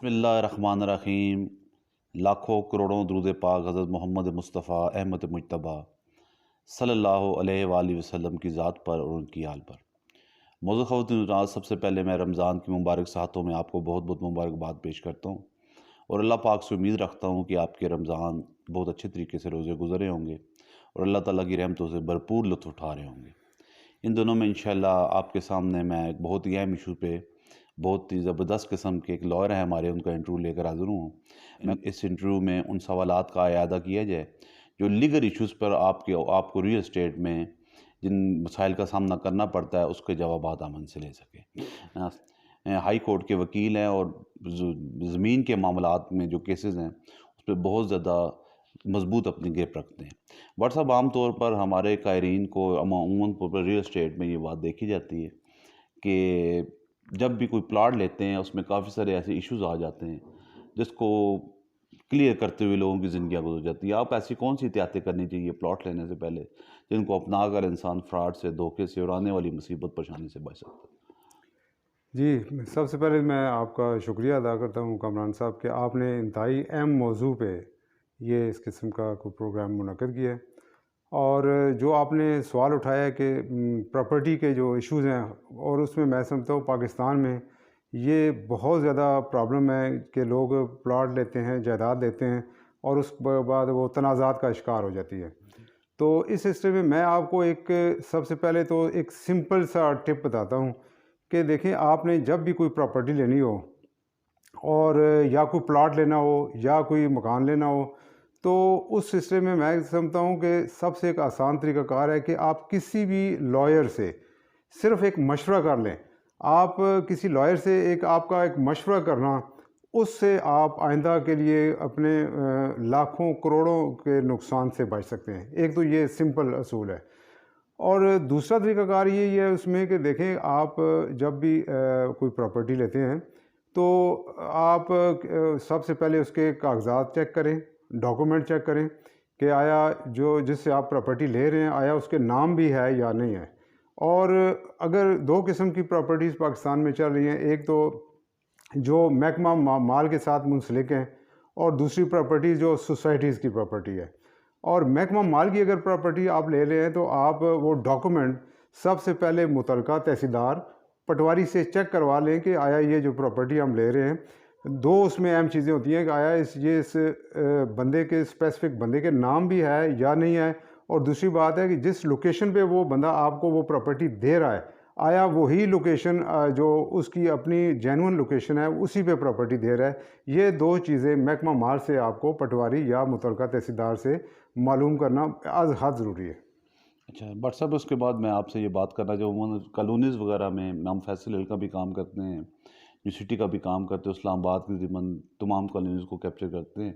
بسم اللہ الرحمن الرحیم۔ لاکھوں کروڑوں درود پاک حضرت محمد مصطفیٰ احمد مجتبیٰ صلی اللہ علیہ وآلہ وسلم کی ذات پر اور ان کی آل پر۔ موضوع خواتین حضرات، سب سے پہلے میں رمضان کی مبارک ساعتوں میں آپ کو بہت بہت مبارکباد پیش کرتا ہوں اور اللہ پاک سے امید رکھتا ہوں کہ آپ کے رمضان بہت اچھے طریقے سے روزے گزرے ہوں گے اور اللہ تعالیٰ کی رحمتوں سے بھرپور لطف اٹھا رہے ہوں گے۔ ان دنوں میں انشاءاللہ آپ کے سامنے میں ایک بہت ہی اہم ایشو پہ بہت ہی زبردست قسم کے ایک لائر ہیں ہمارے، ان کا انٹرویو لے کر حاضر ہوں۔ میں اس انٹرویو میں ان سوالات کا اعادہ کیا جائے جو لیگل ایشوز پر آپ کو ریل اسٹیٹ میں جن مسائل کا سامنا کرنا پڑتا ہے اس کے جوابات ہم ان سے لے سکیں۔ ہائی کورٹ کے وکیل ہیں اور زمین کے معاملات میں جو کیسز ہیں اس پہ بہت زیادہ مضبوط اپنی گرپ رکھتے ہیں۔ بٹ صاحب، عام طور پر ہمارے قائرین کو عموماً طور پر ریل اسٹیٹ میں یہ بات دیکھی جاتی ہے کہ جب بھی کوئی پلاٹ لیتے ہیں اس میں کافی سارے ایسے ایشوز آ جاتے ہیں جس کو کلیئر کرتے ہوئے لوگوں کی زندگیاں گزر جاتی ہیں۔ آپ ایسی کون سی احتیاطیں کرنی چاہیے پلاٹ لینے سے پہلے جن کو اپنا کر انسان فراڈ سے، دھوکے سے اور آنے والی مصیبت پریشانی سے بچ سکتا ہے؟ جی، سب سے پہلے میں آپ کا شکریہ ادا کرتا ہوں کامران صاحب کہ آپ نے انتہائی اہم موضوع پہ یہ اس قسم کا کوئی پروگرام منعقد کیا ہے، اور جو آپ نے سوال اٹھایا ہے کہ پراپرٹی کے جو ایشوز ہیں، اور اس میں سمجھتا ہوں پاکستان میں یہ بہت زیادہ پرابلم ہے کہ لوگ پلاٹ لیتے ہیں، جائیداد لیتے ہیں اور اس کے بعد وہ تنازعات کا شکار ہو جاتی ہے۔ تو اس سلسلے میں آپ کو سب سے پہلے تو ایک سمپل سا ٹپ بتاتا ہوں کہ دیکھیں، آپ نے جب بھی کوئی پراپرٹی لینی ہو اور یا کوئی پلاٹ لینا ہو یا کوئی مکان لینا ہو، تو اس سلسلے میں سمجھتا ہوں کہ سب سے ایک آسان طریقہ کار ہے کہ آپ کسی بھی لائر سے صرف ایک مشورہ کر لیں۔ آپ کسی لائر سے آپ کا ایک مشورہ کرنا، اس سے آپ آئندہ کے لیے اپنے لاکھوں کروڑوں کے نقصان سے بچ سکتے ہیں۔ ایک تو یہ سمپل اصول ہے، اور دوسرا طریقہ کار یہ ہے اس میں کہ دیکھیں، آپ جب بھی کوئی پراپرٹی لیتے ہیں تو آپ سب سے پہلے اس کے کاغذات چیک کریں، ڈاکومنٹ چیک کریں کہ آیا جس سے آپ پراپرٹی لے رہے ہیں آیا اس کے نام بھی ہے یا نہیں ہے۔ اور اگر دو قسم کی پراپرٹیز پاکستان میں چل رہی ہیں، ایک تو جو محکمہ مال کے ساتھ منسلک ہیں اور دوسری پراپرٹی جو سوسائٹیز کی پراپرٹی ہے۔ اور محکمہ مال کی اگر پراپرٹی آپ لے رہے ہیں تو آپ وہ ڈاکومنٹ سب سے پہلے متعلقہ تحصیلدار پٹواری سے چیک کروا لیں کہ آیا یہ جو پراپرٹی ہم لے رہے ہیں، دو اس میں اہم چیزیں ہوتی ہیں کہ آیا اس بندے کے اسپیسیفک بندے کے نام بھی ہے یا نہیں ہے، اور دوسری بات ہے کہ جس لوکیشن پہ وہ بندہ آپ کو وہ پراپرٹی دے رہا ہے آیا وہی لوکیشن جو اس کی اپنی جینون لوکیشن ہے اسی پہ پراپرٹی دے رہا ہے۔ یہ دو چیزیں محکمہ مال سے آپ کو پٹواری یا متعلقہ تحصیلدار سے معلوم کرنا از حد ضروری ہے۔ اچھا بٹ صاحب، اس کے بعد میں آپ سے یہ بات کرنا چاہوں گا، کالونیز وغیرہ میں ہم فیصل ہل کا بھی کام کرتے ہیں، یونیورسٹی کا بھی کام کرتے ہیں، اسلام آباد کی ضمن تمام کالونیز کو کیپچر کرتے ہیں۔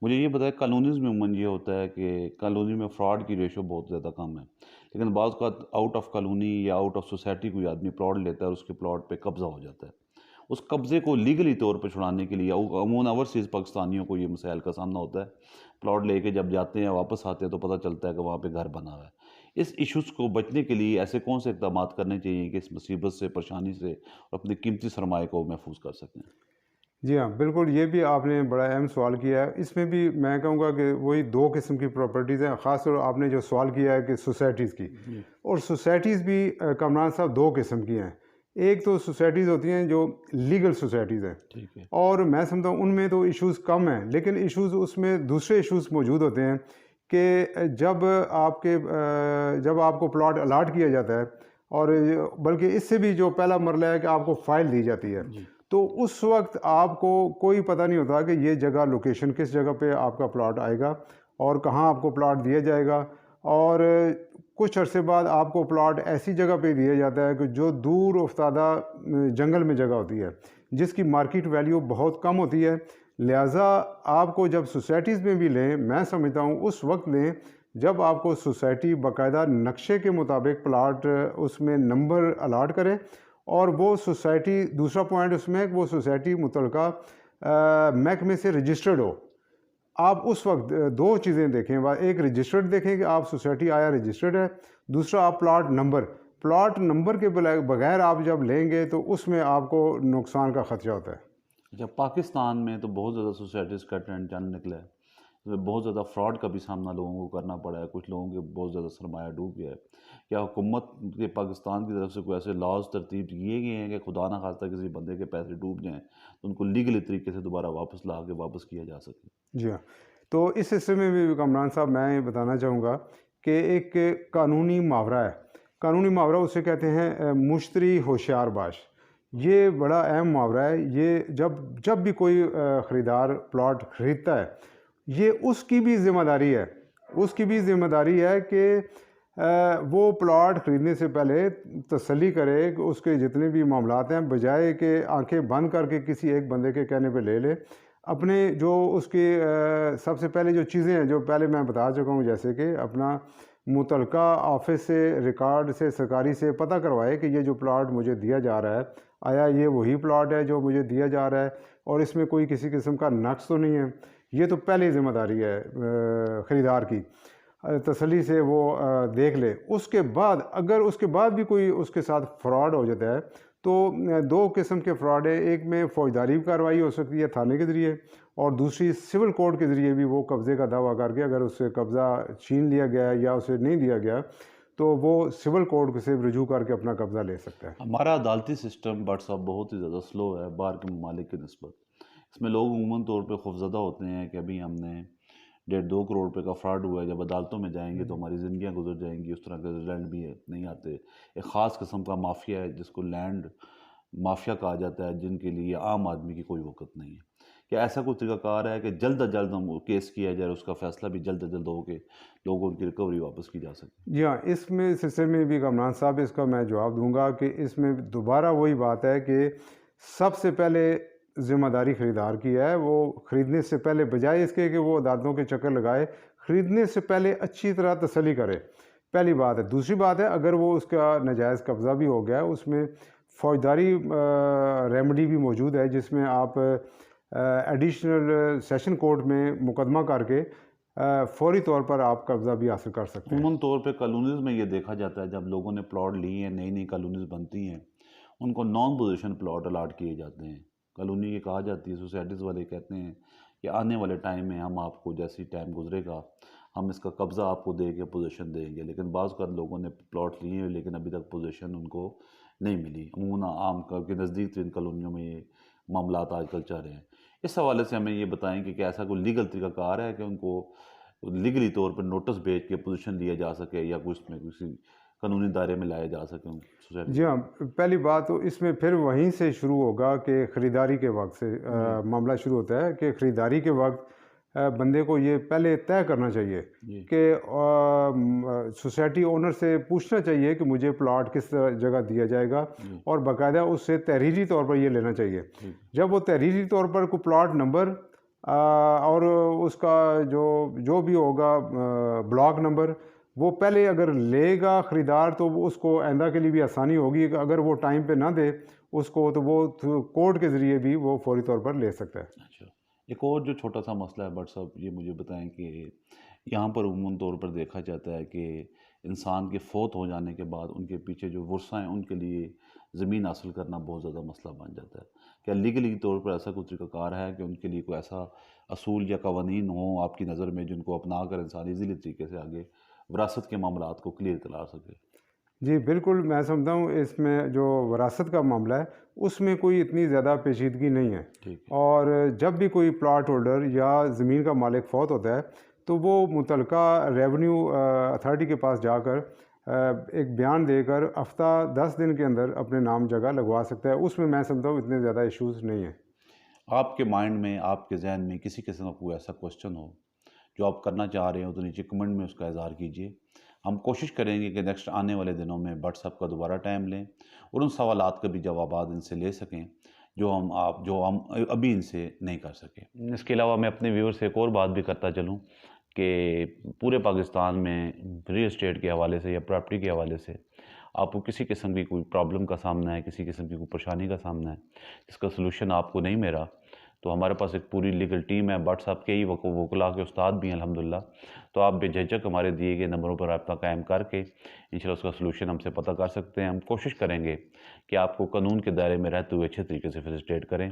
مجھے یہ بتایا، کالونیز میں عموماً یہ ہوتا ہے کہ کالونی میں فراڈ کی ریشو بہت زیادہ کم ہے، لیکن بعض اوقات آؤٹ آف کالونی یا آؤٹ آف سوسائٹی کوئی آدمی پلاٹ لیتا ہے اور اس کے پلاٹ پہ قبضہ ہو جاتا ہے۔ اس قبضے کو لیگلی طور پہ چھڑانے کے لیے عموماً اوورسیز پاکستانیوں کو یہ مسائل کا سامنا ہوتا ہے۔ پلاٹ لے کے جب جاتے ہیں واپس آتے ہیں تو پتہ چلتا ہے کہ وہاں پہ گھر بنا ہوا ہے۔ اس ایشوز کو بچنے کے لیے ایسے کون سے اقدامات کرنے چاہیے کہ اس مصیبت سے، پریشانی سے اپنے قیمتی سرمایہ کو محفوظ کر سکیں؟ جی ہاں، بالکل، یہ بھی آپ نے بڑا اہم سوال کیا ہے۔ اس میں بھی میں کہوں گا کہ وہی دو قسم کی پراپرٹیز ہیں، خاص طور آپ نے جو سوال کیا ہے کہ سوسائٹیز کی، اور سوسائٹیز بھی کامران صاحب دو قسم کی ہیں۔ ایک تو سوسائٹیز ہوتی ہیں جو لیگل سوسائٹیز ہیں، ٹھیک ہے، اور میں سمجھتا ہوں ان میں تو ایشوز کم ہیں، لیکن ایشوز اس میں دوسرے ایشوز موجود ہوتے ہیں کہ جب آپ کو پلاٹ الاٹ کیا جاتا ہے، اور بلکہ اس سے بھی جو پہلا مرحلہ ہے کہ آپ کو فائل دی جاتی ہے، تو اس وقت آپ کو کوئی پتہ نہیں ہوتا کہ یہ جگہ لوکیشن کس جگہ پہ آپ کا پلاٹ آئے گا اور کہاں آپ کو پلاٹ دیا جائے گا، اور کچھ عرصے بعد آپ کو پلاٹ ایسی جگہ پہ دیا جاتا ہے کہ جو دور افتادہ جنگل میں جگہ ہوتی ہے جس کی مارکیٹ ویلیو بہت کم ہوتی ہے۔ لہٰذا آپ کو جب سوسائٹیز میں بھی لیں، میں سمجھتا ہوں اس وقت لیں جب آپ کو سوسائٹی باقاعدہ نقشے کے مطابق پلاٹ اس میں نمبر الاٹ کرے، اور وہ سوسائٹی، دوسرا پوائنٹ اس میں وہ سوسائٹی متعلقہ محکمے سے رجسٹرڈ ہو۔ آپ اس وقت دو چیزیں دیکھیں، ایک رجسٹرڈ دیکھیں کہ آپ سوسائٹی آیا رجسٹرڈ ہے، دوسرا آپ پلاٹ نمبر کے بغیر آپ جب لیں گے تو اس میں آپ کو نقصان کا خدشہ ہوتا ہے۔ اچھا، پاکستان میں تو بہت زیادہ سوسائٹیز کا ٹرینڈ چل نکلا ہے، اس میں بہت زیادہ فراڈ کا بھی سامنا لوگوں کو کرنا پڑا ہے، کچھ لوگوں کے بہت زیادہ سرمایہ ڈوب گیا ہے۔ کیا حکومت کے پاکستان کی طرف سے کوئی ایسے لاز ترتیب کیے گئے ہیں کہ خدا نہ خواستہ کسی بندے کے پیسے ڈوب جائیں تو ان کو لیگلی طریقے سے دوبارہ واپس لا کے واپس کیا جا سکے؟ جی ہاں، تو اس سلسلے میں بھی کامران صاحب میں یہ بتانا چاہوں گا کہ ایک قانونی محاورہ ہے، قانونی محاورہ اسے کہتے ہیں مشتری ہوشیار باش۔ یہ بڑا اہم محاورہ ہے۔ یہ جب بھی کوئی خریدار پلاٹ خریدتا ہے، یہ اس کی بھی ذمہ داری ہے، اس کی بھی ذمہ داری ہے کہ وہ پلاٹ خریدنے سے پہلے تسلی کرے کہ اس کے جتنے بھی معاملات ہیں، بجائے کہ آنکھیں بند کر کے کسی ایک بندے کے کہنے پہ لے لے، اپنے جو اس کی سب سے پہلے جو چیزیں ہیں جو پہلے میں بتا چکا ہوں، جیسے کہ اپنا متعلقہ آفس سے، ریکارڈ سے، سرکاری سے پتہ کروائے کہ یہ جو پلاٹ مجھے دیا جا رہا ہے، آیا یہ وہی پلاٹ ہے جو مجھے دیا جا رہا ہے اور اس میں کوئی کسی قسم کا نقص تو نہیں ہے۔ یہ تو پہلی ذمہ داری ہے خریدار کی، تسلی سے وہ دیکھ لے۔ اس کے بعد اگر اس کے بعد بھی کوئی اس کے ساتھ فراڈ ہو جاتا ہے تو دو قسم کے فراڈ ہے، ایک میں فوجداری کارروائی ہو سکتی ہے تھانے کے ذریعے، اور دوسری سول کورٹ کے ذریعے بھی وہ قبضے کا دعویٰ کر کے اگر اس سے قبضہ چھین لیا گیا یا اسے نہیں دیا گیا تو وہ سول کورٹ سے رجوع کر کے اپنا قبضہ لے سکتا ہے۔ ہمارا عدالتی سسٹم بٹ صاحب بہت ہی زیادہ سلو ہے باہر کے ممالک کی نسبت۔ اس میں لوگ عموماً طور پہ خوفزدہ ہوتے ہیں کہ ابھی ہم نے 1.5-2 کروڑ روپے کا فراڈ ہوا ہے، جب عدالتوں میں جائیں گے تو ہماری زندگیاں گزر جائیں گی، اس طرح کے رزلٹ بھی ہے نہیں آتے۔ ایک خاص قسم کا مافیا ہے جس کو لینڈ مافیا کہا جاتا ہے، جن کے لیے عام آدمی کی کوئی وقت نہیں ہے۔ کیا ایسا کوئی طریقہ کار ہے کہ جلد از جلد ہم کیس کیا جائے، اس کا فیصلہ بھی جلد از جلد ہو کے لوگوں کو ان کی ریکوری واپس کی جا سکے؟ جی ہاں، اس میں سلسلے میں بھی کامران صاحب اس کا میں جواب دوں گا کہ اس میں دوبارہ وہی بات ہے کہ سب سے پہلے ذمہ داری خریدار کی ہے۔ وہ خریدنے سے پہلے بجائے اس کے کہ وہ عدالتوں کے چکر لگائے، خریدنے سے پہلے اچھی طرح تسلی کرے، پہلی بات ہے۔ دوسری بات ہے اگر وہ اس کا ناجائز قبضہ بھی ہو گیا، اس میں فوجداری ریمیڈی بھی موجود ہے جس میں آپ ایڈیشنل سیشن کورٹ میں مقدمہ کر کے فوری طور پر آپ قبضہ بھی حاصل کر سکتے ہیں۔ عموماً طور پہ کالونیز میں یہ دیکھا جاتا ہے جب لوگوں نے پلاٹ لی ہیں، نئی نئی کالونیز بنتی ہیں، ان کو نان پوزیشن پلاٹ الاٹ کیے جاتے ہیں۔ کالونی یہ کہا جاتی ہے، سوسائٹیز والے کہتے ہیں کہ آنے والے ٹائم میں ہم آپ کو جیسی ٹائم گزرے گا ہم اس کا قبضہ آپ کو دے کے پوزیشن دیں گے، لیکن بعض اوقات لوگوں نے پلاٹ لیے ہیں لیکن ابھی تک پوزیشن ان کو نہیں ملی۔ عموماً عام کر کے نزدیک ترین کالونیوں میں یہ معاملات آج کل چل رہے ہیں۔ اس حوالے سے ہمیں یہ بتائیں کہ کیا ایسا کوئی لیگل طریقہ کار ہے کہ ان کو لیگلی طور پر نوٹس بھیج کے پوزیشن لیا جا سکے یا کچھ میں کسی قانونی دائرے میں لایا جا سکے سوسائٹی؟ جی ہاں، پہلی بات تو اس میں پھر وہیں سے شروع ہوگا کہ خریداری کے وقت سے معاملہ شروع ہوتا ہے کہ خریداری کے وقت بندے کو یہ پہلے طے کرنا چاہیے کہ سوسائٹی اونر سے پوچھنا چاہیے کہ مجھے پلاٹ کس جگہ دیا جائے گا، اور باقاعدہ اس سے تحریری طور پر یہ لینا چاہیے۔ جب وہ تحریری طور پر کوئی پلاٹ نمبر اور اس کا جو بھی ہوگا بلاک نمبر وہ پہلے اگر لے گا خریدار تو اس کو آئندہ کے لیے بھی آسانی ہوگی کہ اگر وہ ٹائم پہ نہ دے اس کو تو وہ کورٹ کے ذریعے بھی وہ فوری طور پر لے سکتا ہے۔ اچھا، ایک اور جو چھوٹا سا مسئلہ ہے بٹ صاحب، یہ مجھے بتائیں کہ یہاں پر عموماً طور پر دیکھا جاتا ہے کہ انسان کے فوت ہو جانے کے بعد ان کے پیچھے جو ورثہ ہیں ان کے لیے زمین حاصل کرنا بہت زیادہ مسئلہ بن جاتا ہے۔ کیا لیگلی طور پر ایسا کوئی طریقہ کار ہے کہ ان کے لیے کوئی ایسا اصول یا قوانین ہوں آپ کی نظر میں جن کو اپنا کر انسان ایزیلی طریقے سے آگے وراثت کے معاملات کو کلیئر کرا سکے؟ جی بالکل، میں سمجھتا ہوں اس میں جو وراثت کا معاملہ ہے اس میں کوئی اتنی زیادہ پیچیدگی نہیں ہے، اور جب بھی کوئی پلاٹ ہولڈر یا زمین کا مالک فوت ہوتا ہے تو وہ متعلقہ ریونیو اتھارٹی کے پاس جا کر ایک بیان دے کر ہفتہ 10 دن کے اندر اپنے نام جگہ لگوا سکتا ہے۔ اس میں میں سمجھتا ہوں اتنے زیادہ ایشوز نہیں ہیں۔ آپ کے مائنڈ میں، آپ کے ذہن میں کسی قسم کا کوئی ایسا کوسچن ہو جو آپ کرنا چاہ رہے ہو تو نیچے کمنٹ میں اس کا اظہار کیجیے۔ ہم کوشش کریں گے کہ نیکسٹ آنے والے دنوں میں بٹ صاحب کا دوبارہ ٹائم لیں اور ان سوالات کے بھی جوابات ان سے لے سکیں جو ہم ابھی ان سے نہیں کر سکے۔ اس کے علاوہ میں اپنے ویور سے ایک اور بات بھی کرتا چلوں کہ پورے پاکستان میں ریل اسٹیٹ کے حوالے سے یا پراپرٹی کے حوالے سے آپ کو کسی قسم کی کوئی پرابلم کا سامنا ہے، کسی قسم کی کوئی پریشانی کا سامنا ہے جس کا سلوشن آپ کو نہیں ملا، تو ہمارے پاس ایک پوری لیگل ٹیم ہے، بٹ صاحب کے ہی وکلا کے استاد بھی ہیں الحمدللہ، تو آپ بے جھجک ہمارے دیے گئے نمبروں پر رابطہ قائم کر کے انشاءاللہ اس کا سلوشن ہم سے پتہ کر سکتے ہیں۔ ہم کوشش کریں گے کہ آپ کو قانون کے دائرے میں رہتے ہوئے اچھے طریقے سے فیسیلیٹیٹ کریں۔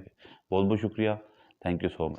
بہت بہت شکریہ، تھینک یو سو مچ۔